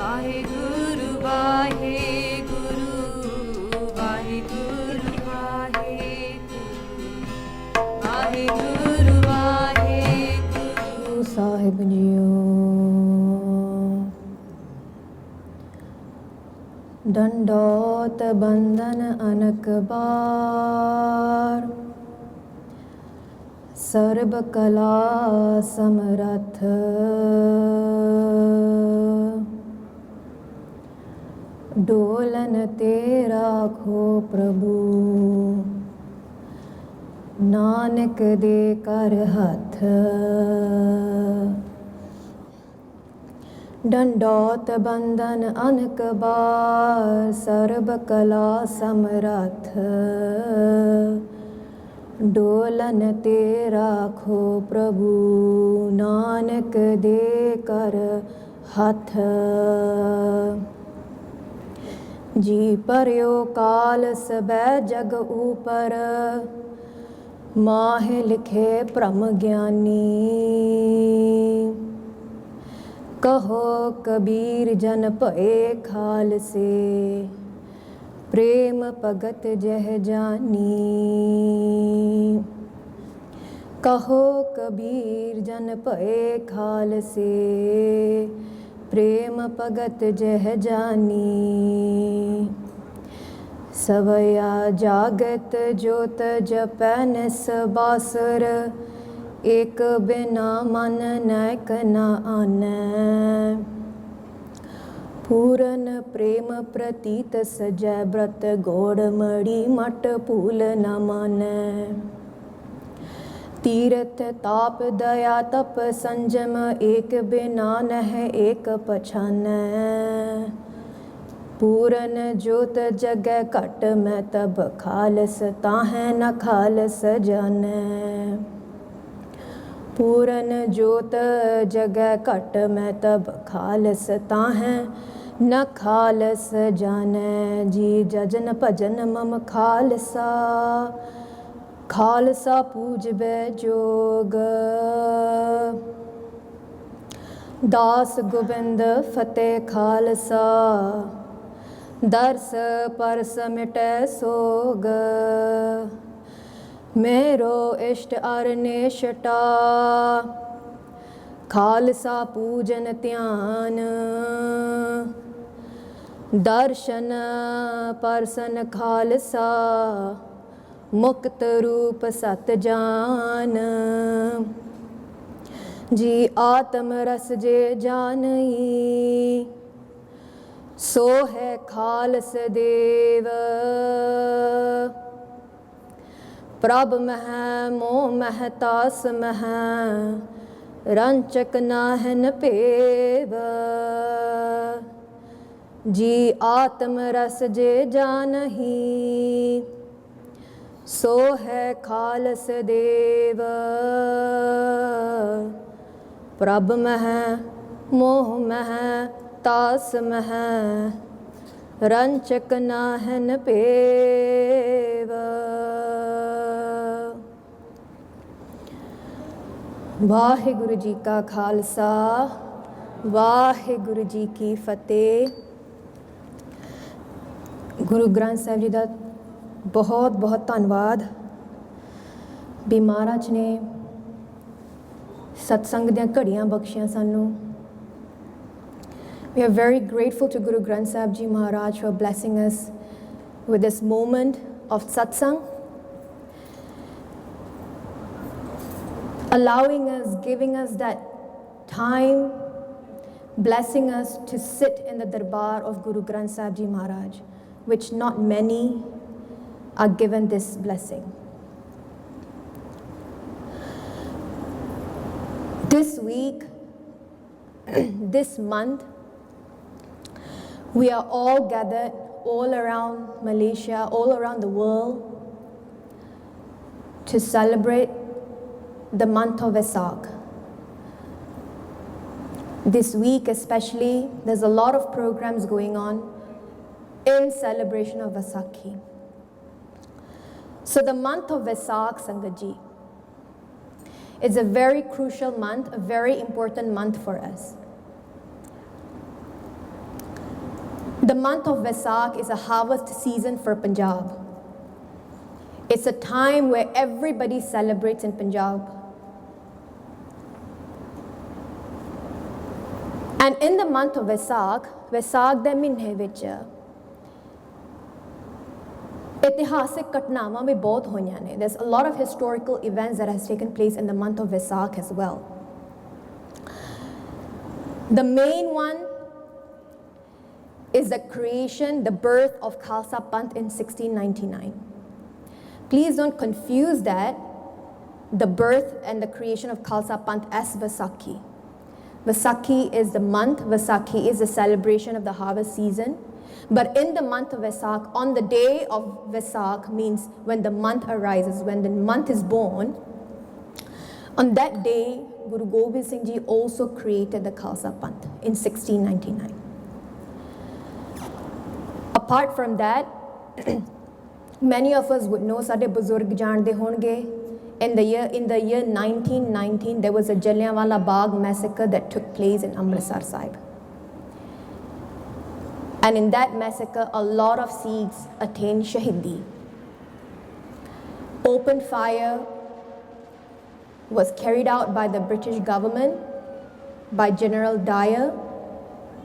ਵਾਹਿਗੁਰੂ ਵਾਹਿਗੁਰੂ ਵਾਹਿਗੁਰੂ ਵਾਹਿਗੁਰੂ ਵਾਹਿਗੁਰੂ ਵਾਹਿਗੁਰੂ ਸਾਹਿਬ JIO. दंडोत बंधन अनक बार, SERB कला समरथ। डोलन तेरा खो प्रभु, नानक दे कर हथ। दंडोत बंधन अनक बार, सर्ब कला समरथ। डोलन तेरा खो प्रभु, नानक दे कर हथ। जी परयो काल सबै जग ऊपर, माहे लिखे भ्रम ज्ञानी। कहो कबीर जन भये खालसे, प्रेम भगत जह जानी। कहो कबीर जन भये खालसे, प्रेम भगत जह जानी। सवया जागत जोत जपै निस बासुर, एक बिना मन नायक न आनै। पूरन प्रेम प्रतीत सजै व्रत, गोड़ मड़ी मट भूल न मानै। तीरथ ताप दया तप संजम, एक बिना नह एक पछानै। पूरन जोत जगै घट मैं तब, खालस ताहै न खालस जानै। पूरन जोत जगै घट मैं तब, खालस ताहै न खालस जानै। जी जजन भजन मम खालसा, खालसा पूजबे जोग। दास गोबिंद फतेह खालसा, दरस परस मिटै सोग। मेरो इष्ट अरनेशटा, खालसा पूजन ध्यान। दर्शन परसन खालसा, मुक्त रूप सत जान। जी आत्म रस जे जानई, सो है खालस देव। प्रभ मह मोह मह तास मह, रंचक नाहन पेव। जी आत्म रस जे जानही, सो है खालस देव। प्रभ मह मोह मह तास मह, रंचक नाहन पेव। वाहिगुरु जी का खालसा, वाहिगुरु जी की फतेह। गुरु ग्रंथ साहिब जी का बहुत बहुत धन्यवाद भी महाराज ने सत्संग ਦੀਆਂ ਘੜੀਆਂ ਬਖਸ਼ੀਆਂ ਸਾਨੂੰ। We are very grateful to Guru Granth Sahib Ji Maharaj for blessing us with this moment of satsang, allowing us, giving us that time, blessing us to sit in the darbar of Guru Granth Sahib Ji Maharaj, which not many are given this blessing. This week, this month, we are all gathered all around Malaysia, all around the world, to celebrate the month of Vesak. This week especially, there's a lot of programs going on in celebration of Vaisakhi. So the month of Vesak, Sangat Ji, is a very crucial month, a very important month for us. The month of Vaisakh is a harvest season for Punjab. It's a time where everybody celebrates in Punjab. And in the month of Vaisakh ਦੇ ਮਹੀਨੇ ਵਿੱਚ ਇਤਿਹਾਸਿਕ ਘਟਨਾਵਾਂ ਵੀ ਬਹੁਤ ਹੋਈਆਂ ਨੇ. There's a lot of historical events that has taken place in the month of Vaisakh as well. The main one is the creation, the birth of Khalsa Panth in 1699. Please don't confuse that, the birth and the creation of Khalsa Panth as Vaisakhi. Vaisakhi is the month, Vaisakhi is the celebration of the harvest season. But in the month of Vaisakh, on the day of Vaisakh means when the month arises, when the month is born, on that day, Guru Gobind Singh Ji also created the Khalsa Panth in 1699. Apart from that, many of us would know, sade buzurg jaande honge, in the year 1919, there was a Jallianwala Bagh massacre that took place in Amritsar Sahib. And in that massacre, a lot of Sikhs attained Shahidi. Open fire was carried out by the British government, by General Dyer,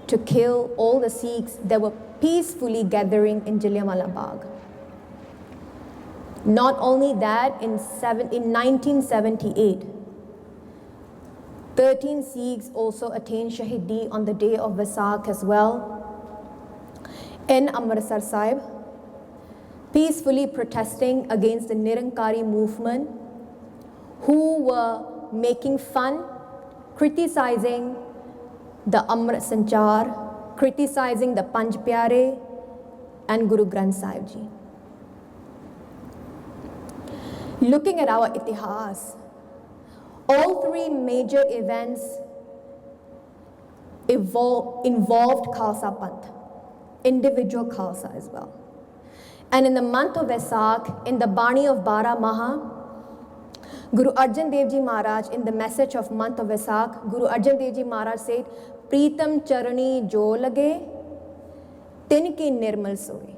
to kill all the Sikhs that were peacefully gathering in Jallianwala Bagh. Not only that, in 1978, 13 Sikhs also attained Shahidi on the day of Vaisakh as well in Amritsar Sahib, peacefully protesting against the Nirankari movement, who were making fun, criticizing the Amrit Sanchar, criticizing the Panj Pyare and Guru Granth Sahib Ji. Looking at our itihas, all three major events involved Khalsa Panth, individual Khalsa as well. And in the month of Vaisakh, in the Bani of Bara Maha, Guru Arjan Dev Ji Maharaj, in the message of month of Vaisakh, Guru Arjan Dev Ji Maharaj said, Pritam Charani Jo Lage, Tinki Nirmal Soy.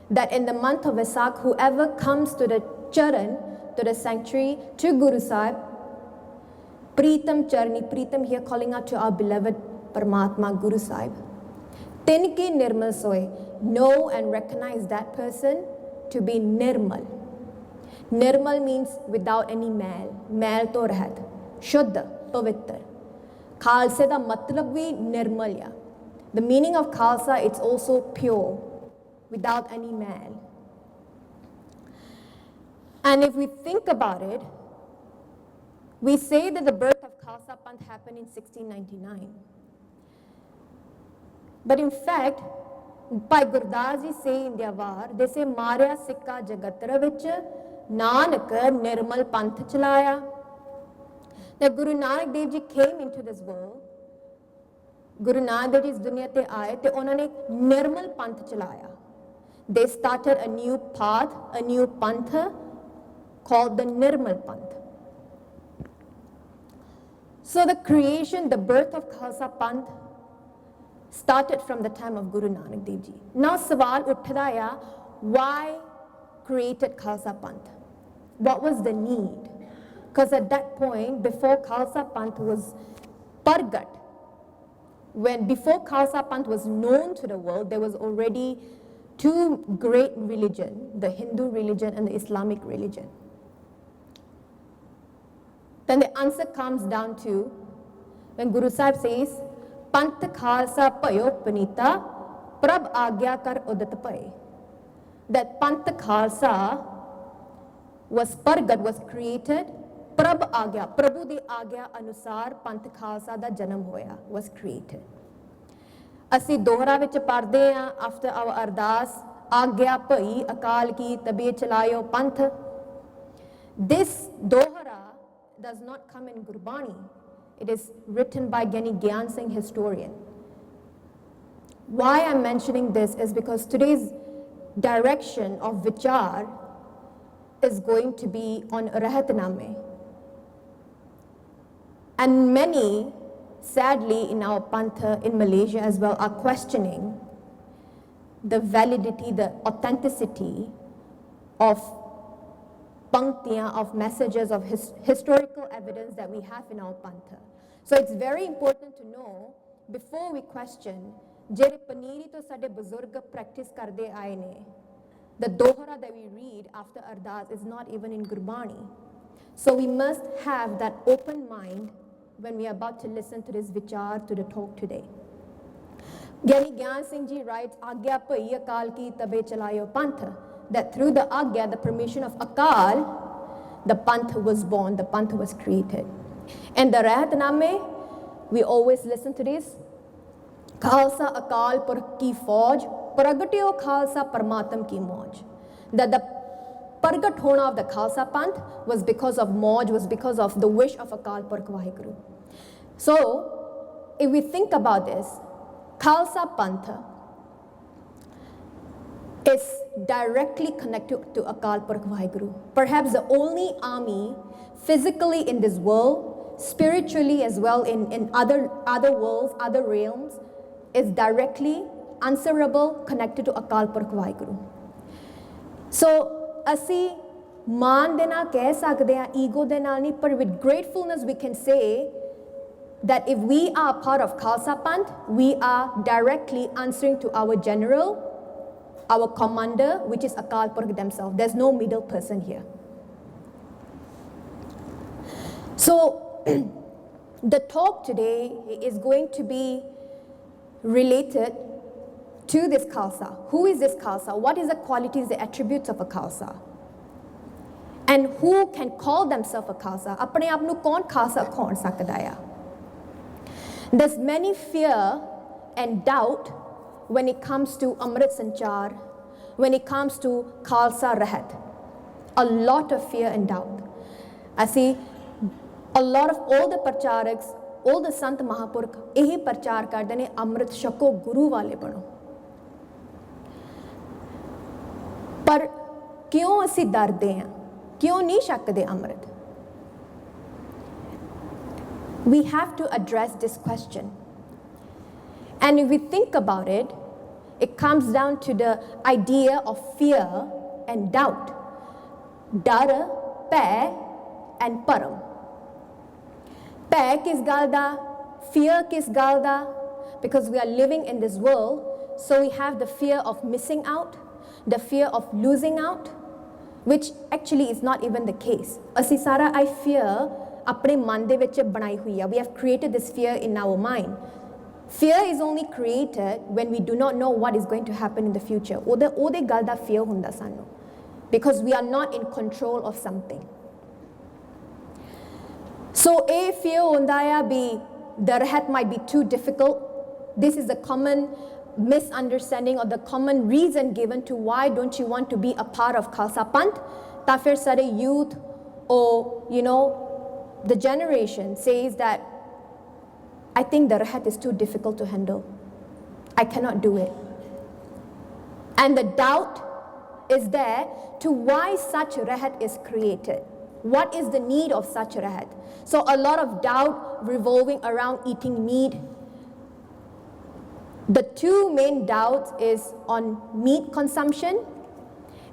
That in the month of Vaisakh, whoever comes to the Charan, to the sanctuary, to Guru Sahib, Pritam Charani, Pritam here calling out to our beloved Paramatma Guru Sahib. Tinki Nirmal Soy, know and recognize that person to be Nirmal. Nirmal means without any mail, mail to rahat, Shuddha, Pavitr. Khalsa da matlab bhi Nirmal ya. The meaning of Khalsa, it's also pure, without any mail. And if we think about it, we say that the birth of Khalsa Panth happened in 1699. But in fact, Bhai Gurdas Ji say in their war, they say, Marya Sikka Jagatra vich Nanak Nirmal Panth chalaya. That Guru Nanak Dev Ji came into this world, Guru Nanak Dev Ji is dunya te aaye, te unhone Nirmal Panth chalaya. They started a new path, a new Pantha called the Nirmal Panth. So the creation, the birth of Khalsa Panth started from the time of Guru Nanak Dev Ji. Now sawal uthda ya, why created Khalsa Panth? What was the need? Because at that point, before Khalsa Panth was Pargat, before Khalsa Panth was known to the world, there was already two great religions, the Hindu religion and the Islamic religion. Then the answer comes down to when Guru Sahib says, Panth Khalsa Payo Panita, Prab Agya Kar Udat Paye. That Panth Khalsa was Pargat, was created, Prab Agya, Prabhu di Agya Anusar, Panth Khalsa da Janam Hoya, was created. Asi dohra vich padde hain after our ardas, Agya Pai, Akal ki Tabiye Chalayo Panth. This dohra does not come in Gurbani. It is written by Gyani Gyan Singh, historian. Why I'm mentioning this is because today's direction of Vichar is going to be on Rahatname. And many, sadly, in our Pantha, in Malaysia as well, are questioning the validity, the authenticity of panktiyan, of messages, of historical evidence that we have in our pantha. So it's very important to know before we question, ਜਿਹੜੇ ਪਨੀਰੀ ਤੋਂ ਸਾਡੇ ਬਜ਼ੁਰਗ practice ਕਰਦੇ ਆਏ ਨੇ, the dohra that we read after ardas is not even in Gurbani. So we must have that open mind when we are about to listen to this vichar, to the talk today. Gyani Gyan Singh Ji writes, Agya Pai Akal ki tabe chalayo pantha, that through the Agya, the permission of Akal, the pantha was born, the pantha was created. And the Rahatname, we always listen to this, Khalsa Akal Purkh ki Fauj, Pragatyo Khalsa Parmatam ki Mauj. That the Pargat Hona of the Khalsa Panth was because of Mauj, was because of the wish of Akal Purkh Vaheguru. So, if we think about this, Khalsa Pantha is directly connected to Akal Purkh Vaheguru. Perhaps the only army physically in this world, spiritually as well in other worlds, other realms, is directly answerable, connected to Akal Purkh Vaheguru. So, ਅਸੀਂ ਮਾਨ ਦੇ ਨਾਲ ਕਹਿ ਸਕਦੇ ਹਾਂ, ego ਦੇ ਨਾਲ ਨਹੀਂ, ਪਰ with gratefulness we can say that if we are part of Khalsa Panth, we are directly answering to our general, our commander, which is Akal Purkh themselves. There's no middle person here. So, the talk today is going to be related to this Khalsa. Who is this Khalsa? What is the qualities, the attributes of a Khalsa? And who can call themselves a Khalsa? Apne aap nu kaun Khalsa kaun sakda hai? There's many fear and doubt when it comes to Amrit Sanchar, when it comes to Khalsa Rahat. A lot of fear and doubt. I see a lot of all the Pracharaks, all the Sant Mahapurkh, ehi Prachar karde ne, Amrit Shako Guru wale bano. पर क्यों ਅਸੀਂ ਡਰਦੇ ਹਾਂ, क्यों नहीं ਛਕਦੇ ਅੰਮ੍ਰਿਤ? We have to address this question. And if we think about it, it comes down to the idea of fear and doubt. Dar, pੈ and param. Pੈ ਕਿਸ ਗੱਲ ਦਾ, fear ਕਿਸ ਗੱਲ ਦਾ? Because we are living in this world, so we have the fear of missing out, the fear of losing out, which actually is not even the case. Asi sara I fear apne man de vich banai hui hai. We have created this fear in our mind. Fear is only created when we do not know what is going to happen in the future. Ode gal da fear hunda sanu, because we are not in control of something. So a fear hunda ya be the rahat might be too difficult. This is the common misunderstanding or the common reason given to why don't you want to be a part of Khalsa Panth. Ta fir sare youth or the generation says that I think the rahat is too difficult to handle. I cannot do it. And the doubt is there to why such rahat is created. What is the need of such rahat? So a lot of doubt revolving around eating meat. The two main doubts is on meat consumption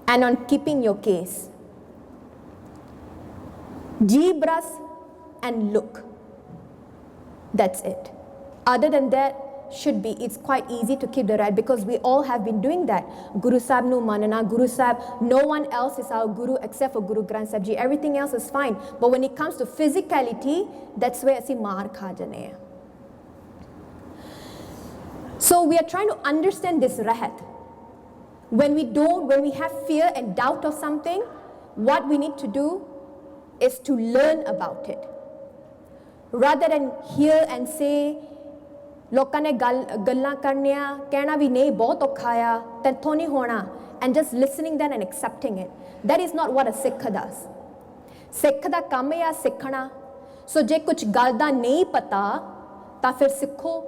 and on keeping your case. Jibras and look. That's it. Other than that, it's quite easy to keep the right, because we all have been doing that. Guru Sahib nu manana, Guru Sahib, no one else is our Guru except for Guru Granth Sahib Ji. Everything else is fine. But when it comes to physicality, that's where asi maar kha jane hain. So we are trying to understand this rahat. When we have fear and doubt of something, what we need to do is to learn about it. Rather than hear and say, ਲੋਕਾਂ ਨੇ ਗੱਲਾਂ ਕਰਨੀਆਂ, ਕਹਿਣਾ ਵੀ ਨਹੀਂ ਬਹੁਤ ਔਖਾ ਆ, ਤੈਥੋਂ ਨਹੀਂ ਹੋਣਾ, and just listening then and accepting it. That is not what a Sikh does. Sikh ਦਾ ਕੰਮ ਹੈ ਸਿੱਖਣਾ. So ਜੇ ਕੁਝ ਗੱਲ ਦਾ ਨਹੀਂ ਪਤਾ ਤਾਂ ਫਿਰ ਸਿੱਖੋ.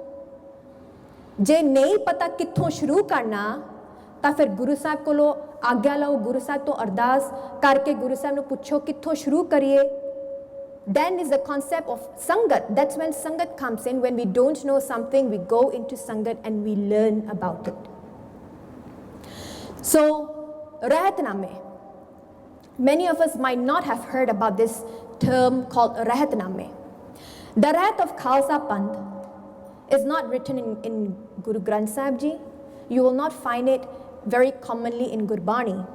ਜੇ ਨਹੀਂ ਪਤਾ ਕਿੱਥੋਂ ਸ਼ੁਰੂ ਕਰਨਾ ਤਾਂ ਫਿਰ ਗੁਰੂ ਸਾਹਿਬ ਕੋਲੋਂ ਆਗਿਆ ਲਓ, ਗੁਰੂ ਸਾਹਿਬ ਤੋਂ ਅਰਦਾਸ ਕਰਕੇ ਗੁਰੂ ਸਾਹਿਬ ਨੂੰ ਪੁੱਛੋ ਕਿੱਥੋਂ ਸ਼ੁਰੂ ਕਰੀਏ. Then is the concept of Sangat. That's when Sangat comes in. When we don't know something, we go into Sangat and we learn about it. So, Rahatname. Many of us might not have heard about this term called Rahatname. The Rahat of Khalsa Panth is not written in Guru Granth Sahib Ji. You will not find it very commonly in Gurbani.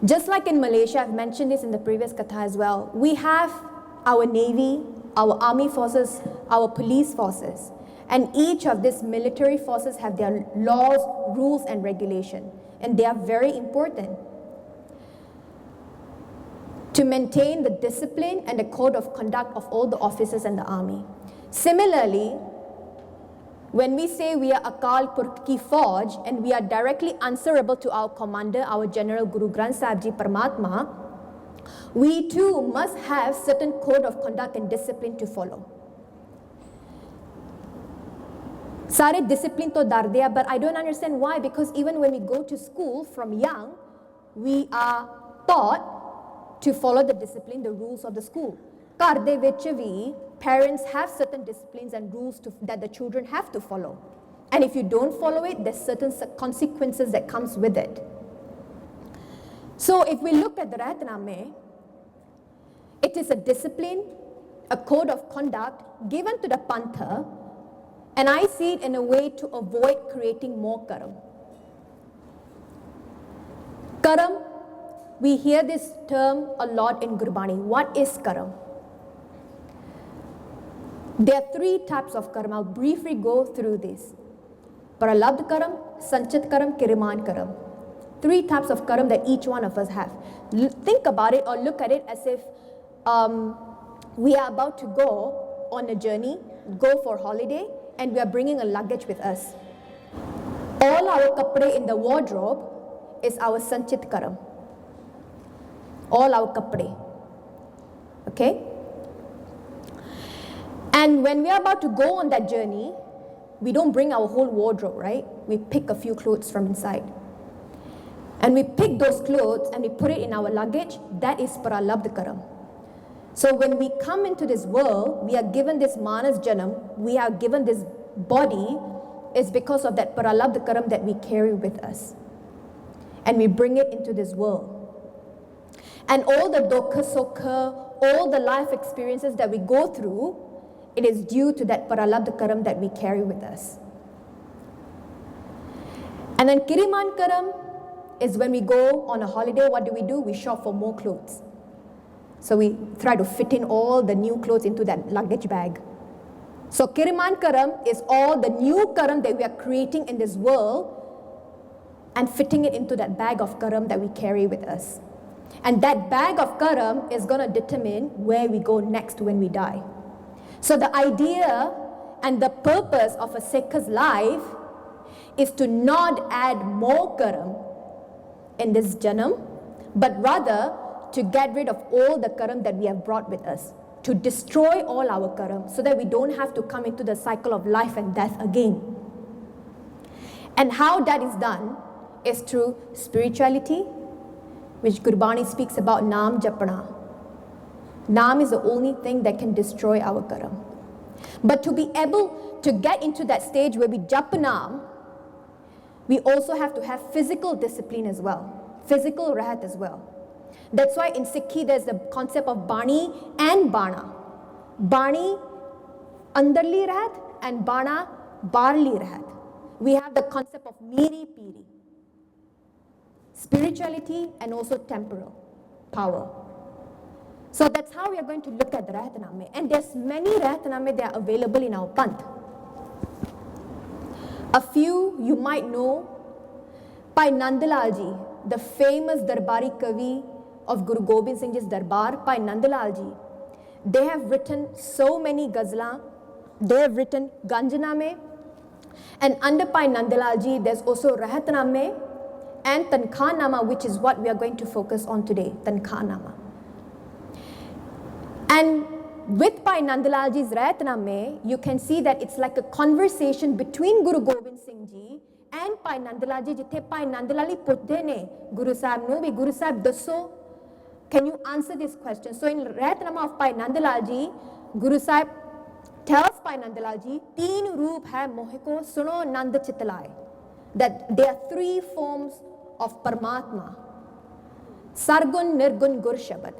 Just like in Malaysia, I've mentioned this in the previous katha as well, we have our navy, our army forces, our police forces, and each of these military forces have their laws, rules, and regulation, and they are very important to maintain the discipline and the code of conduct of all the officers in the army. Similarly, when we say we are Akal Purkh Ki Fauj and we are directly answerable to our commander, our General Guru Granth Sahib Ji Paramatma, we too must have certain code of conduct and discipline to follow. Sare discipline to dar diya, but I don't understand why, because even when we go to school from young, we are taught to follow the discipline, the rules of the school. Ghar de vich vi, parents have certain disciplines and rules that the children have to follow. And if you don't follow it, there's certain consequences that comes with it. So if we look at the Rahatname, it is a discipline, a code of conduct given to the Pantha, and I see it in a way to avoid creating more karam. Karam, we hear this term a lot in Gurbani. What is karam? There are three types of karam. I'll briefly go through this. Pralabdh karam, Sanchit karam, Kiriman karam. Three types of karam that each one of us have. Think about it or look at it as if we are about to go on a journey, go for holiday, and we are bringing a luggage with us. All our kapde in the wardrobe is our Sanchit karam. All our kapde. Okay? And when we are about to go on that journey, we don't bring our whole wardrobe, right? We pick a few clothes from inside. And we pick those clothes and we put it in our luggage. That is Pralabdh karam. So when we come into this world, we are given this Manas Janam, we are given this body, is because of that Pralabdh karam that we carry with us. And we bring it into this world. And all the Dokha Sokha, all the life experiences that we go through, it is due to that Pralabdh karam that we carry with us. And then Kiriman karam is when we go on a holiday, what do? We shop for more clothes. So we try to fit in all the new clothes into that luggage bag. So Kiriman karam is all the new karam that we are creating in this world and fitting it into that bag of karam that we carry with us. And that bag of karam is going to determine where we go next when we die. So the idea and the purpose of a Sikh's life is to not add more karam in this janam, but rather to get rid of all the karam that we have brought with us, to destroy all our karam so that we don't have to come into the cycle of life and death again. And how that is done is through spirituality, which Gurbani speaks about Naam Japana. Naam is the only thing that can destroy our karam. But to be able to get into that stage where we jap Naam, we also have to have physical discipline as well, physical rahat as well. That's why in Sikhi there's the concept of Bani and Bana. Bani, andarli rahat, and Bana, barli rahat. We have the concept of Miri Piri. Spirituality and also temporal power. So that's how we are going to look at the Rahatname. And there's many Rahatname that are available in our Panth. A few you might know. Bhai Nandlal Ji, the famous Darbari Kavi of Guru Gobind Singh Ji's Darbar, Bhai Nandlal Ji. They have written so many ghazlan. They have written Ganjaname. And under Bhai Nandlal Ji, there's also Rahatname and Tankhanama, which is what we are going to focus on today, Tankhanama. And with Bhai Nandlal Ji's Rahatname, you can see that it's like a conversation between Guru Gobind Singh Ji and Bhai Nandlal Ji, jithe Bhai Nandlal Ji puchde ne Guru Sahib nu, Guru Sahib dasso, can you answer this question? So in Rahatnama of Bhai Nandlal Ji, Guru Sahib tells Bhai Nandlal Ji, Teen roop hai mohe ko suno nand chitlai. That there are three forms of Paramatma. Sargun Nirgun Gur Shabad.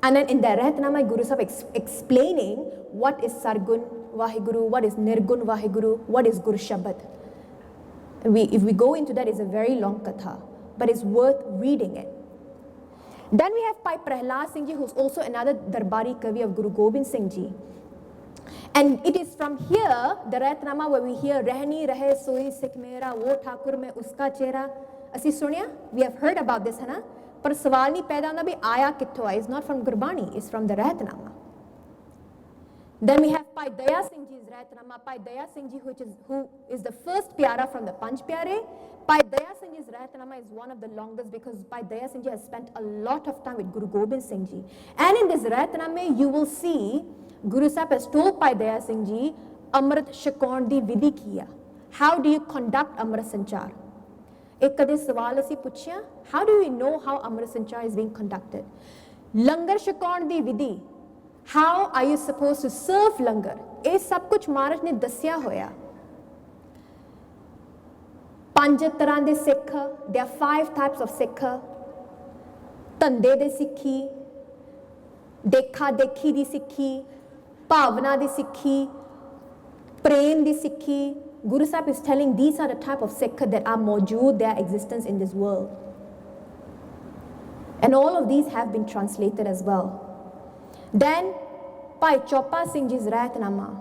And then in the Rahatnama, Guru Sahib explaining what is Sargun Vaheguru, what is Nirgun Vaheguru, what is Gur Shabad. And if we go into that, it's a very long katha, but it's worth reading it. Then we have Bhai Prahlad Singh Ji, who's also another Darbari Kavi of Guru Gobind Singh Ji. And it is from here, the Rahatnama, where we hear Rehni Rahe Soi Sikh Mera, Wo Thakur Mein Uska Chehra. Asi sunya? We have heard about this, है ना? पर सवाल नहीं पैदा होना भी आया कित्थों आया? It's not from Gurbani, it's from the Rahatnama. Then we have Bhai Daya Singh Ji's Rahatnama. Bhai Daya Singh Ji, who is the first Pyara from the Panch Pyare. Bhai Daya Singh Ji's Rahatnama is one of the longest because Bhai Daya Singh Ji has spent a lot of time with Guru Gobind Singh Ji. And in this Rahatnama, you will see Guru Sahib has told Bhai Daya Singh Ji, Amrit Shakaun di Vidhi kiya. How do you conduct Amrit Sanchar? एक कदे सवाल असी पुछया, how do we know how Amrit Sanchar is being conducted? Langar Shakaun di Vidhi. How are you supposed to serve langar? ये सब कुछ महाराज ने दस्या होया. पंज तरह दे Sikh, there are 5 types of Sikh. धंधे दे सिक्खी, देखा देखी दी सिक्खी, भावना दी सिक्खी, प्रेम दी सिक्खी. Guru Sahib is telling these are the type of Sikh that are mawjood, their existence in this world. And all of these have been translated as well. Then Bhai Chopa Singh Ji's Rahatnama.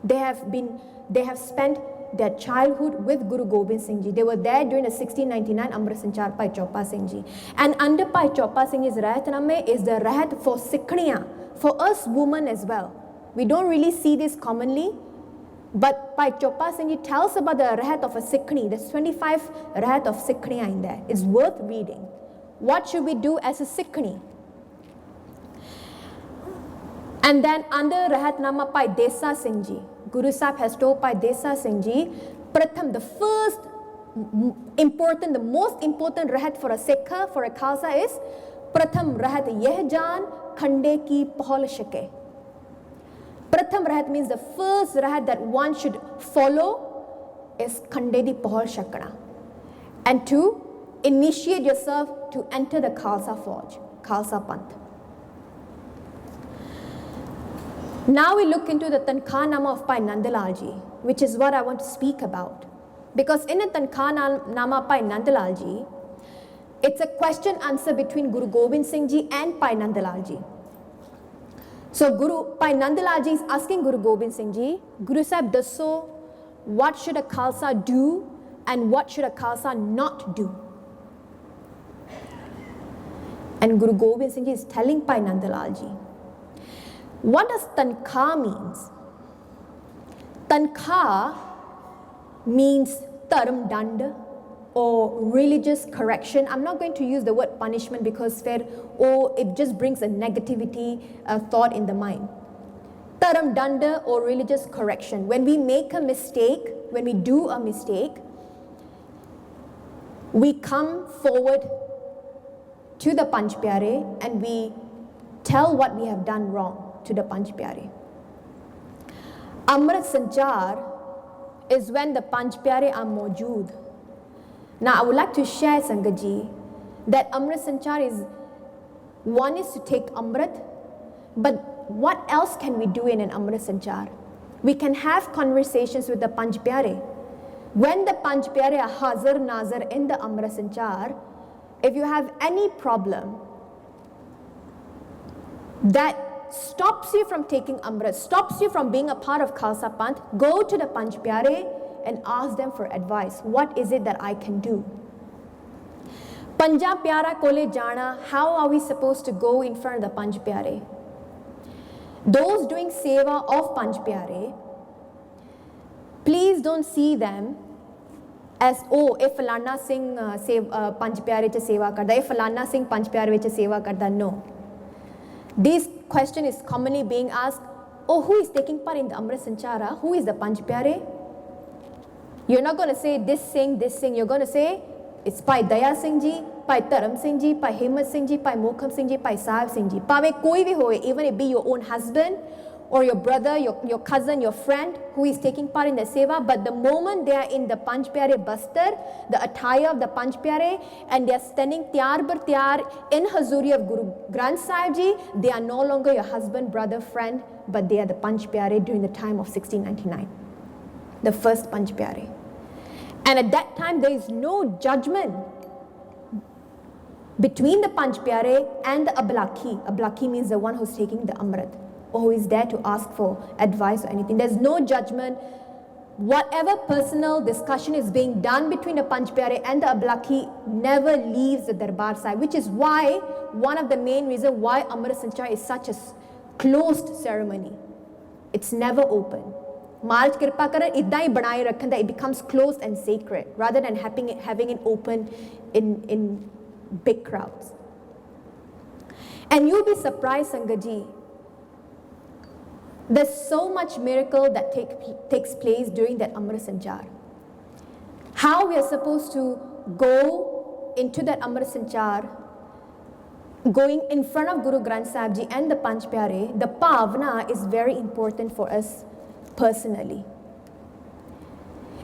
They have spent their childhood with Guru Gobind Singh Ji. They were there during the 1699 Amrit Sanchar Bhai Chopa Singh Ji. And under Bhai Chopa Singh Ji's Rahatnama is the Rahat for Sikhniya, for us women as well. We don't really see this commonly, but Bhai Chopa Singh Ji tells about the Rahat of a Sikhni. There's 25 Rahat of Sikhniya in there. It's worth reading. What should we do as a Sikhni? And then under Rahatnama Bhai Desa Singh Ji, Guru Sahib has told Bhai Desa Singh Ji, Pratham, the first important, the most important Rahat for a Sikh, for a Khalsa is Pratham Rahat Yeh Jaan Khande Ki Pahal Shake. Pratham Rahat means the first Rahat that one should follow is Khande Di Pahal Shakana. And to initiate yourself to enter the Khalsa Forge, Khalsa Panth. Now we look into the Tankha Nama of Bhai Nandalal Ji, which is what I want to speak about. Because in the Tankha Nama of Bhai Nandalal Ji, it's a question answer between Guru Gobind Singh Ji and Bhai Nandalal Ji. So Bhai Nandalal Ji is asking Guru Gobind Singh Ji, Guru Sahib dasso, what should a Khalsa do and what should a Khalsa not do? And Guru Gobind Singh Ji is telling Bhai Nandalal Ji, what does Tankha means? Tankha means Dharam Dand or religious correction. I'm not going to use the word punishment because it just brings a negativity thought in the mind. Dharam Dand or religious correction. When we make a mistake, when we do a mistake, we come forward to the Panch Pyare and we tell what we have done wrong to the Panch Pyare. Amrit Sanchar is when the Panch Pyare are mawjood. Now I would like to share, Sangat Ji, that Amrit Sanchar is, one is to take Amrit, but what else can we do in an Amrit Sanchar? We can have conversations with the Panch Pyare. When the Panch Pyare are Hazar Nazar in the Amrit Sanchar, if you have any problem that stops you from taking Amrit, stops you from being a part of Khalsa Panth, go to the Panch Pyare and ask them for advice. What is it that I can do? Panja Pyara Kole Jana, how are we supposed to go in front of the Panch Pyare? Those doing seva of Panch Pyare, please don't see them as, oh, if Falana Singh Panch Pyare cha seva karda, if Falana Singh Panch Pyare cha seva karda. No. This question is commonly being asked, oh, who is taking part in the Amrit Sanchara? Who is the Panch Pyare? You're not going to say this Singh. You're going to say, it's Bhai Daya Singh Ji, Bhai Dharam Singh Ji, Bhai Himmat Singh Ji, Bhai Mokham Singh Ji, Bhai Sahib Singh Ji. Pave koi bhi hoye, even it be your own husband or your brother, your cousin, your friend who is taking part in the seva, but the moment they are in the Panch Pyare Bastar, the attire of the Panch Pyare, and they are standing tiyar bar tiyar in Hazuri of Guru Granth Sahib Ji, they are no longer your husband, brother, friend, but they are the Panch Pyare during the time of 1699, the first Panch Pyare. And at that time, there is no judgment between the Panch Pyare and the Ablaki. Ablaki means the one who's taking the Amrit, or who is there to ask for advice or anything. There's no judgment. Whatever personal discussion is being done between the Panch Pyare and the Ablaki never leaves the Darbar Sahib, which is why one of the main reasons why Amrit Sanchar is such a closed ceremony. It's never open. Maharaj Kripa Karan idda hi banaye rakhan that it becomes closed and sacred rather than having it open in big crowds. And you'll be surprised, Sangaji. There's so much miracle that takes place during that Amrit Sanchar. How we are supposed to go into that Amrit Sanchar, going in front of Guru Granth Sahib Ji and the Panch Pyare, the Pavna is very important for us personally.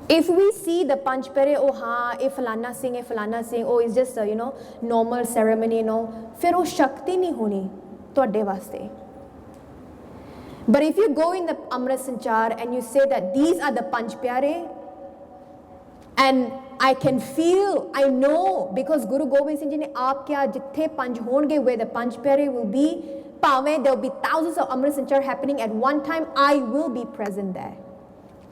If we see the Panch Pyare, oh haan, falana singh, oh it's just a normal ceremony, फिर वो शक्ति नहीं होनी तुहाडे वास्ते. But if you go in the Amrit Sanchar and you say that these are the Panch Pyare, and I can feel, I know, because Guru Gobind Singh Ji ne aap kya jithe panch honge, where the Panch Pyare will be, Pave, there will be thousands of Amrit Sanchar happening at one time, I will be present there.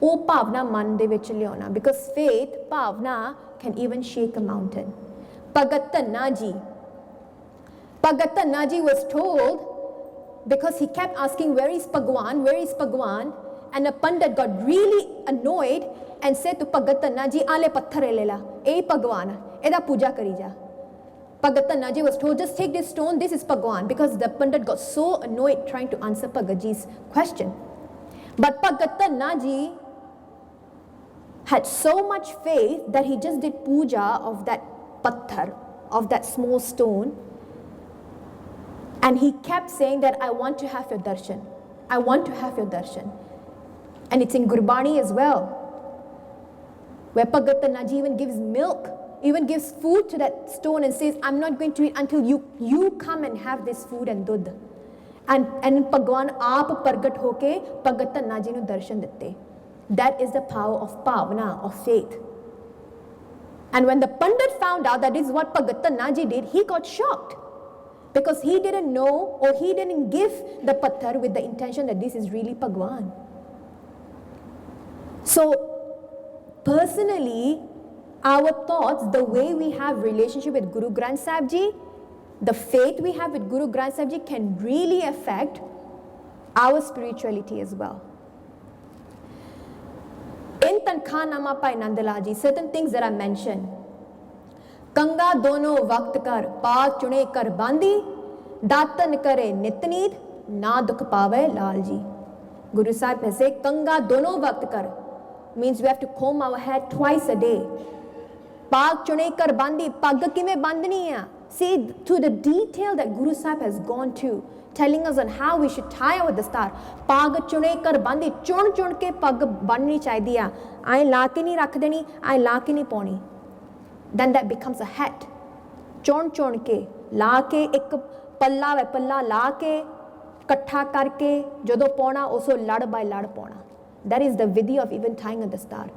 O Pavna man de vich liyauna, because faith, Pavna, can even shake a mountain. Bhagat Tanna Ji was told, because he kept asking, where is Bhagwan, where is Bhagwan? And the Pandit got really annoyed and said to Bhagat Tanna Ji, ale patthar lela, e Bhagwan, eda puja kari ja. Bhagat Tanna Ji was told, just take this stone, this is Bhagwan, because the Pandit got so annoyed trying to answer Bhagat Ji's question. But Bhagat Tanna Ji had so much faith that he just did puja of that patthar, of that small stone. And he kept saying that, I want to have your darshan. I want to have your darshan. And it's in Gurbani as well, where Bhagat Tanna Ji even gives milk, even gives food to that stone and says, I'm not going to eat until you come and have this food and dudh. And Bhagwan aap pargat hoke Bhagat Tanna Ji nu darshan ditte. That is the power of Pavana, of faith. And when the Pandit found out that this is what Bhagat Tanna Ji did, he got shocked. Because he didn't know, or he didn't give the patthar with the intention that this is really Bhagwan. So, personally, our thoughts, the way we have relationship with Guru Granth Sahib Ji, the faith we have with Guru Granth Sahib Ji can really affect our spirituality as well. In Tankhanama Pai Nandalal Ji, certain things that are mentioned. कंगा दोनों वक्त कर पाग चुने कर बांधी दातन करे नितनीत ना दुख पावे Lal ji. Guru Sahib has said कंगा दोनों वक्त कर means we have to comb our hair twice a day. पाग चुने कर बांधी, पग किवें बांधनी है. See to the detail that Guru Sahib has gone to, telling us on how we should tie our dastar. पाग चुने कर बांधी, चुन चुन के पग बननी चाहिए है. आए ला के नहीं रख देनी, आए ला के नहीं पानी. Then that becomes a hat. चुन चुन के ला के एक पल्ला वे पल्ला ला के कट्ठा करके जदों पाना उसो लड़ बाय लड़ पाना. That is the vidhi of even tying a dastar.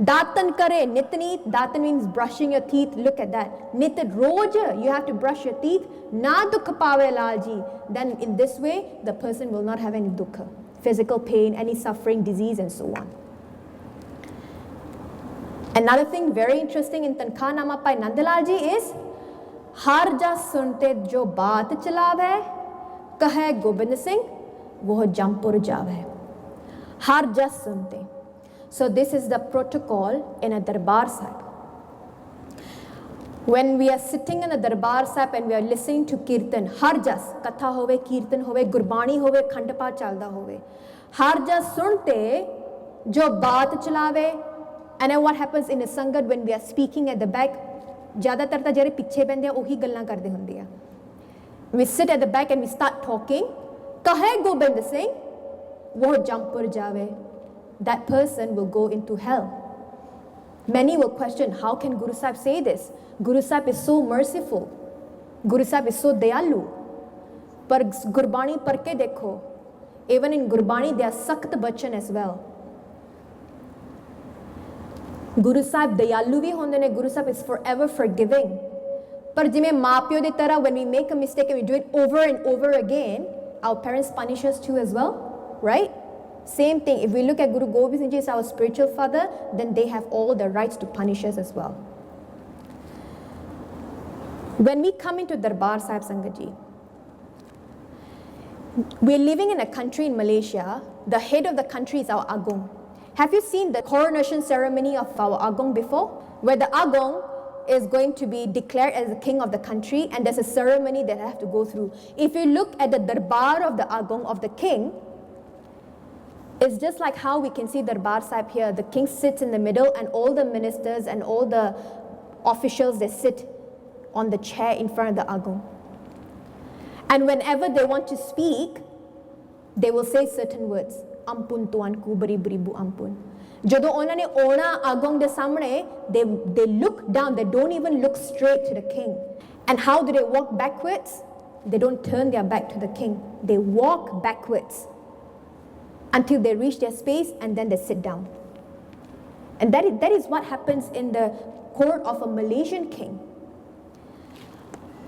दातन करे नितनीत, दातन means brushing your teeth. Look at that. नित रोज you have to brush your teeth. ना दुख पावे Lal ji. Then in this way the person will not have any dukha, physical pain, any suffering, disease and so on. Another thing very interesting in Tankhanama Pai Nandalal Ji is हर जस सुनते जो बात चलावे कहे गोबिंद सिंह वो जमपुर जावे. हर जस सुनते. So this is the protocol in a Darbar Sahib. When we are sitting in a Darbar Sahib and we are listening to Kirtan, har jas, katha hove, Kirtan hove, Gurbani hove, Khandpa chalda hove. Har jas sunte, jo baat chalave. And then what happens in a Sangat when we are speaking at the back? Zyadatar ta jare piche bende ohi gallan karde hunde hai. We sit at the back and we start talking. Kahe Gobind Singh, वो jumper जावे, that person will go into hell. Many will question, how can Guru Sahib say this? Guru Sahib is so merciful. Guru Sahib is so dayalu. पर गुरबाणी पढ़ के देखो, even in Gurbani there are सख्त बचन as well. गुरु साहब दयालु भी होंदे ने, गुरु साहब is forever forgiving. पर जिमें माँ प्यो दी तरह when we make a mistake and we do it over and over again, our parents punish us too as well, right? Same thing. If we look at Guru Gobind Singh Ji as our spiritual father, then they have all the rights to punish us as well. When we come into Darbar Sahib Sangat Ji, we're living in a country in Malaysia. The head of the country is our Agong. Have you seen the coronation ceremony of our Agong before? Where the Agong is going to be declared as the king of the country, and there's a ceremony that I have to go through. If you look at the Darbar of the Agong, of the king, it's just like how we can see Darbar Sahib here. The king sits in the middle, and all the ministers and all the officials, they sit on the chair in front of the Agong. And whenever they want to speak, they will say certain words. Ampun tuanku, bari beribu ampun. Jado ਉਹਨਾਂ ਨੇ ਆਉਣਾ Agong ਦੇ ਸਾਹਮਣੇ, they look down, they don't even look straight to the king. And how do they walk backwards? They don't turn their back to the king. They walk backwards until they reach their space, and then they sit down. And that is what happens in the court of a Malaysian king.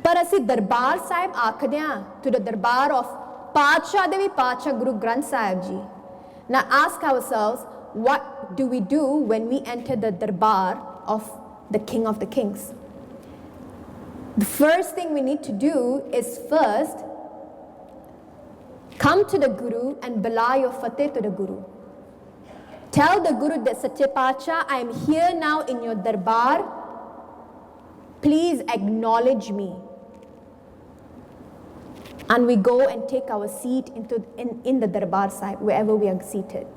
पर ਅਸੀਂ ਦਰਬਾਰ ਸਾਹਿਬ ਆਖਦੇ ਹਾਂ to the Darbar of ਪਾਤਸ਼ਾਹ ਦੇ ਵੀ ਪਾਤਸ਼ਾਹ Guru Granth Sahib ji. Now ask ourselves, what do we do when we enter the darbar of the King of the Kings? The first thing we need to do is first come to the Guru and bela your fateh to the Guru. Tell the Guru that Sache Pacha, I am here now in your darbar. Please acknowledge me. And we go and take our seat in the Darbar Sahib, wherever we are seated.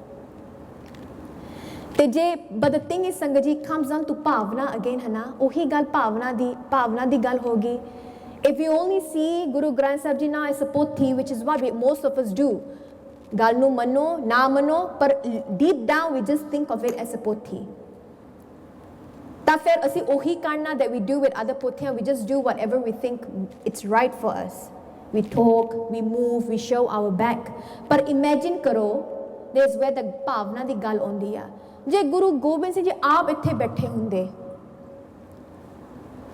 But the thing is, Sangat Ji, comes down to Pavna again, Hana. Ohi gal Pavna di gal hogi. If you only see Guru Granth Sahib Ji now as a pothi, which is what most of us do, gal nu mano, na mano, but deep down we just think of it as a pothi. Ta fir asi ohi karna that we do with other pothiyan, we just do whatever we think it's right for us. We talk, we move, we show our back. But imagine karo, there's where the Pavna di gal ondi hai. Je Guru Gobind Singh Ji aap ithe baithe hunde.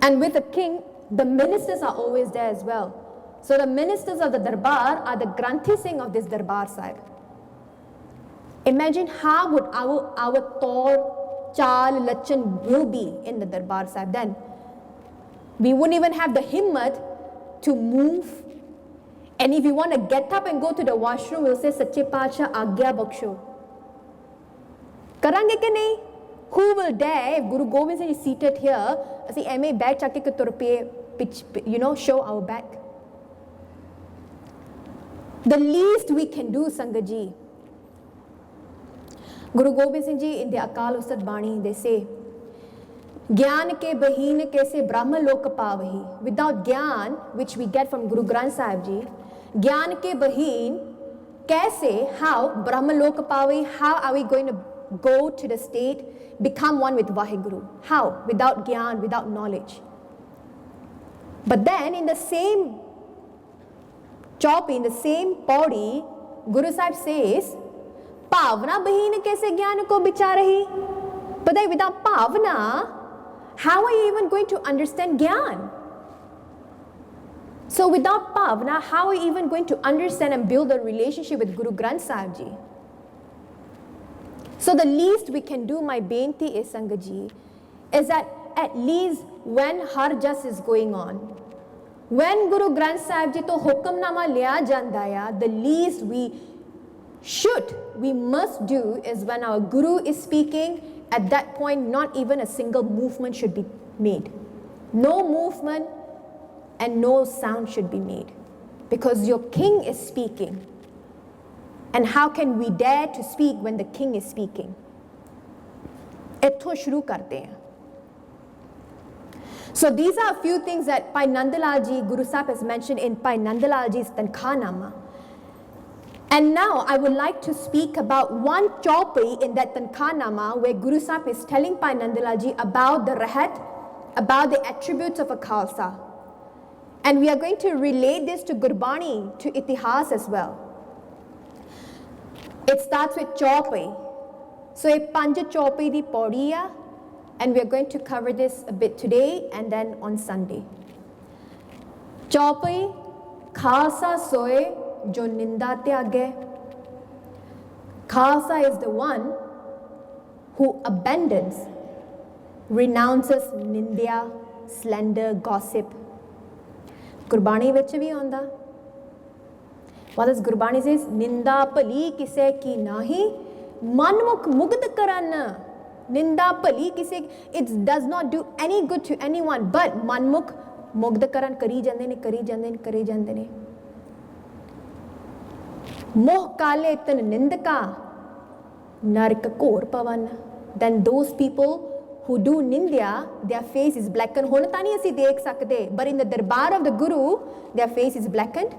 And with the king, the ministers are always there as well. So the ministers of the Darbar are the Granthi Singh of this Darbar Sahib. Imagine how would our Tor, Chal, Lachan will be in the Darbar Sahib then. We wouldn't even have the himmat to move. And if you want to get up and go to the washroom, we'll say, Sache Pacha Agya Baksho. Karange ke nahi? Who will dare, if Guru Gobind Singh is seated here, asi MA bag chake ke turpe, show our back? The least we can do, Sangat Ji. Guru Gobind Singh Ji in the Akal Ustad Bani, they say, Gyan ke bahin kaise Brahma lok pavahi. Without Gyan, which we get from Guru Granth Sahib Ji, Gyan ke bahin kaise, how Brahma lok pavahi, how are we going to go to the state, become one with Vaheguru? How? Without Gyan, without knowledge. But then in the same choppy, in the same body, Guru Sahib says, Pavna bahin kaise Gyan ko bicha rahi? But then without Pavna, how are you even going to understand Gyan? So without Pavna, how are you even going to understand and build a relationship with Guru Granth Sahib Ji? So the least we can do, my benti is, Sangat Ji, is that at least when Harjas is going on, when Guru Granth Sahib Ji to Hukamnama liya janda, the least we must do is when our Guru is speaking, at that point, not even a single movement should be made. No movement and no sound should be made. Because your king is speaking. And how can we dare to speak when the king is speaking? Ettho shuru karte hain. So these are a few things that Bhai Nandalal Ji, Guru Sahib has mentioned in Bhai Nandalal Ji's Tankhanama. And now I would like to speak about one chaupai in that Tankhanama where Guru Sahib is telling Bhai Nandalal Ji about the Rahat, about the attributes of a Khalsa. And we are going to relate this to Gurbani, to Itihas as well. It starts with chaupai. So a Panja chaupai di paudi, and we are going to cover this a bit today and then on Sunday. Chaupai, Khalsa soe jo ninda tyage. Khalsa is the one who abandons, renounces nindya, slander, gossip. Gurbani vich bhi aunda. What does Gurbani says? Ninda pali kise ki nahi, manmukh mugd karan. Ninda pali kise, it does not do any good to anyone, but manmukh mugd karan kari jande ne, kari jande ne, kari jande ne. Moh kale tan nindaka, nark kor pavan. Then those people who do nindya, their face is blackened. Hon ta nahi assi dekh sakde, but in the darbar of the Guru, their face is blackened.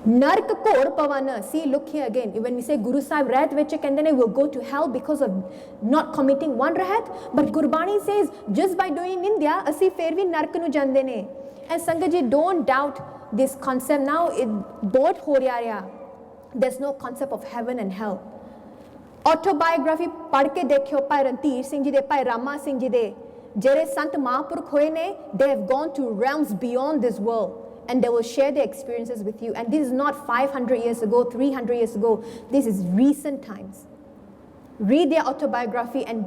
Nark kor pavana. See, look here again. When we say Guru Sahib rahat vich kende ne will go to hell because of not committing one rahat, but Gurbani says just by doing nindya, assi fer vi nark nu jande ne. And Sangat ji, don't doubt this concept now. It both ho raya. There's no concept of heaven and hell. Autobiography पढ़ के देखियो भाई रणधीर सिंह जी दे, भाई रामा सिंह जी दे, जेरे संत महापुरुष होए ने, they have gone to realms beyond this world and they will share their experiences with you. And this is not 500 years ago, 300 years ago. This is recent times. Read their autobiography and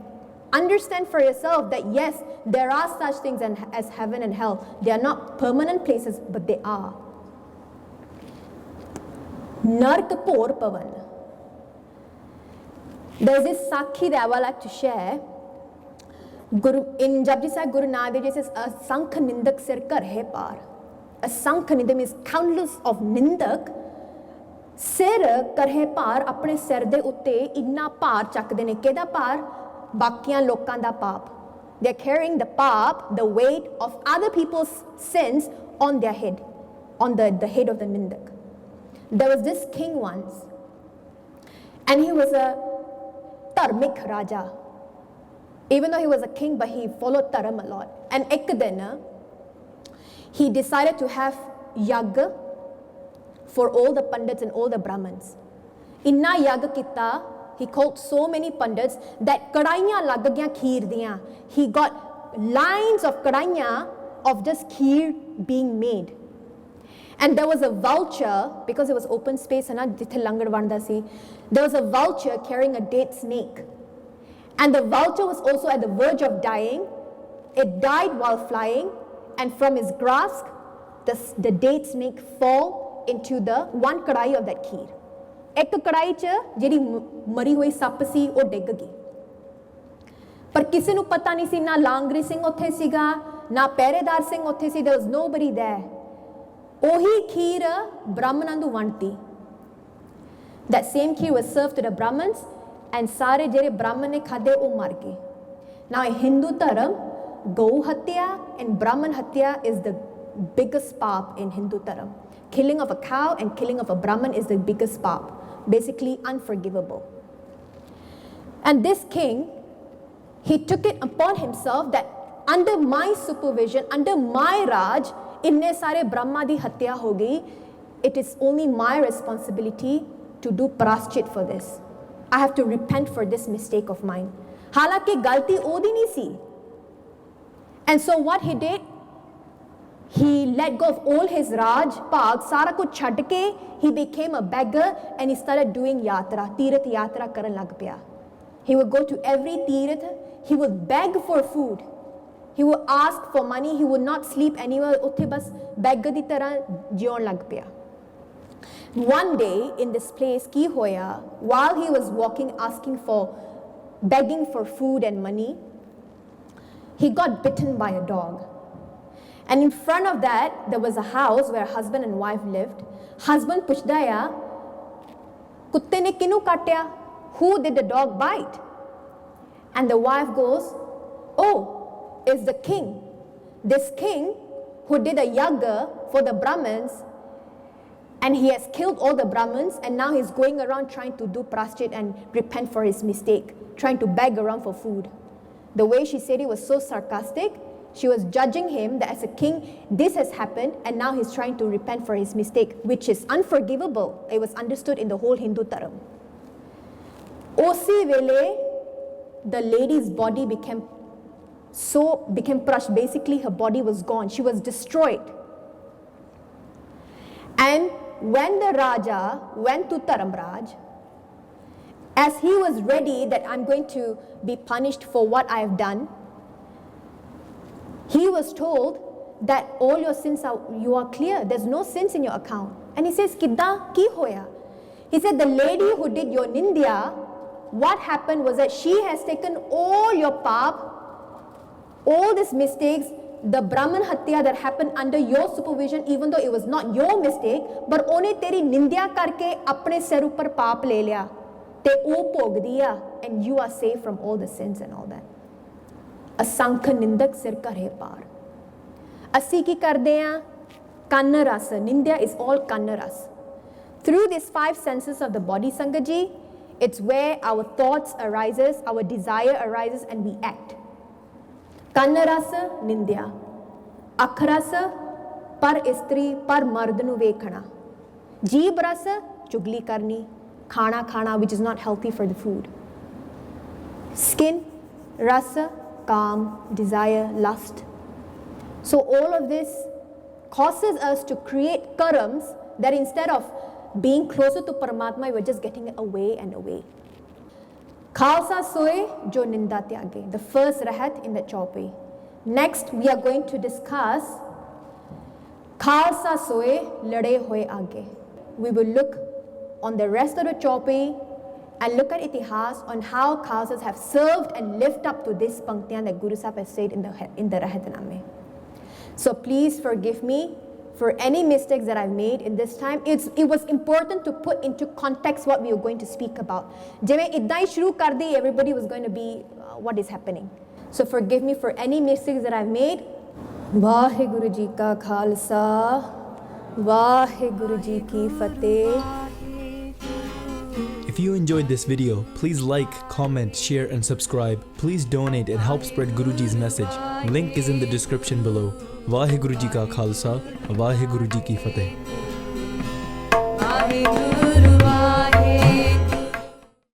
understand for yourself that yes, there are such things as heaven and hell. They are not permanent places, but they are. Nark por pavan. There's this Sakhi that I would like to share. In Japji Sahib, Guru Nanak Dev Ji says, a Sankh Nindak sir karhe par. A Sankh Nindak means countless of Nindak. Sir karhe par, apne sir de utte inna par chakde ne. Keda par? Bakiyan lokan da paap. They're carrying the paap, the weight of other people's sins on their head, on the head of the Nindak. There was this king once, and he was a Dharmik Raja. Even though he was a king, but he followed Dharam a lot. And ek din, he decided to have yagga for all the pandits and all the Brahmins. Inna yagga kita, he called so many pandits that kadaiyan lag gyan kheer diyan. He got lines of kadaiyan of just kheer being made. And there was a vulture, because it was open space, there was a vulture carrying a dead snake. And the vulture was also at the verge of dying. It died while flying, and from his grasp, the dead snake fell into the one kadai of that kheer. Ek kadai cha jehdi mari hui sapp si oh digg gayi. Par kisi nu pata nahi si, na Langri Singh uthe siga, na Peredar Singh uthe si, there was nobody there. Ohi kheer Brahmanan nu vanti. That same kheer was served to the Brahmins, and sare jere Brahman ne khade oh mar gaye. Now in Hindu dharam, Gau Hatya and Brahman Hatya is the biggest paap in Hindu dharam. Killing of a cow and killing of a Brahman is the biggest paap. Basically unforgivable. And this king, he took it upon himself that under my supervision, under my Raj, inne sare Brahma di hatya ho gayi. It is only my responsibility to do praschit for this. I have to repent for this mistake of mine. Halaki galti odi nahi si. And so what he did, he let go of all his Raj, Pag, Sara ko chhad ke, he became a beggar and he started doing yatra, Tirath yatra karan lag paya. He would go to every Tirath, he would beg for food. He would ask for money, he would not sleep anywhere, utthe bas beggar di tarah jiyon lag paya. One day in this place, ki hoya, while he was walking begging for food and money, he got bitten by a dog. And in front of that, there was a house where husband and wife lived. Husband puchda ya, kutte ne kinu katya? Who did the dog bite? And the wife goes, oh, it's the king. This king who did a yagga for the Brahmins, And he has killed all the Brahmins, and now he's going around trying to do praschit and repent for his mistake, trying to beg around for food. The way she said it was so sarcastic. She was judging him that as a king, this has happened, and now he's trying to repent for his mistake, which is unforgivable. It was understood in the whole Hindu dharam. Osi vele, the lady's body became crushed. Basically, her body was gone. She was destroyed. And when the Raja went to Dharamraj, as he was ready that I'm going to be punished for what I have done, he was told that all your sins you are clear. There's no sins in your account. And he says, Kidda ki hoya? He said, the lady who did your nindya, what happened was that she has taken all your pap, all these mistakes, the Brahman hatya that happened under your supervision, even though it was not your mistake, but ਉਹਨੇ ਤੇਰੀ ਨਿੰਦਿਆ ਕਰਕੇ ਆਪਣੇ ਸਿਰ ਉੱਪਰ ਪਾਪ ਲੈ ਲਿਆ ਤੇ ਉਹ ਭੋਗ ਦਿਆ, and you are safe from all the sins and all that. ਅਸੰਖ ਨਿੰਦਕ ਸਿਰ ਘਰੇ ਪਾਰ. ਅਸੀਂ ਕੀ ਕਰਦੇ ਆ? ਕੰਨ ਰਸ. ਨਿੰਦਿਆ is all ਕੰਨ ਰਸ. Through these 5 senses of the body, Sangaji, it's where our thoughts arises, our desire arises, and we act. Kanna rasa, nindya. Akh rasa, par istri, par mard nu vekhana. Jeeb rasa, chugli karni. Khana, which is not healthy for the food. Skin, rasa, calm, desire, lust. So all of this causes us to create karams that instead of being closer to Paramatma, we're just getting away and away. Khalsa soye jo ninda tyage, the first rahat in the chaupai. Next, we are going to discuss Khalsa soye lade hoye aage. We will look on the rest of the chaupai and look at itihas on how Khalsas have served and lived up to this panktiyan that Guru Sahib has said in the Rahatname. So please forgive me for any mistakes that I've made in this time. It was important to put into context what we were going to speak about. Jiਵੇਂ ਇੱਦਾਂ ਹੀ ਸ਼ੁਰੂ ਕਰਦੀ, everybody was going to be what is happening. So forgive me for any mistakes that I've made. Waheguru ji ਕਾ ਖਾਲਸਾ, ਵਾਹਿਗੁਰੂ ਜੀ ਕੀ ਫਤਿਹ. If you enjoyed this video, please like, comment, share and subscribe. Please donate and help spread Guruji's message. Link is in the description below. Vaheguru Ji Ka Khalsa, Vaheguru Ji Ki Fateh.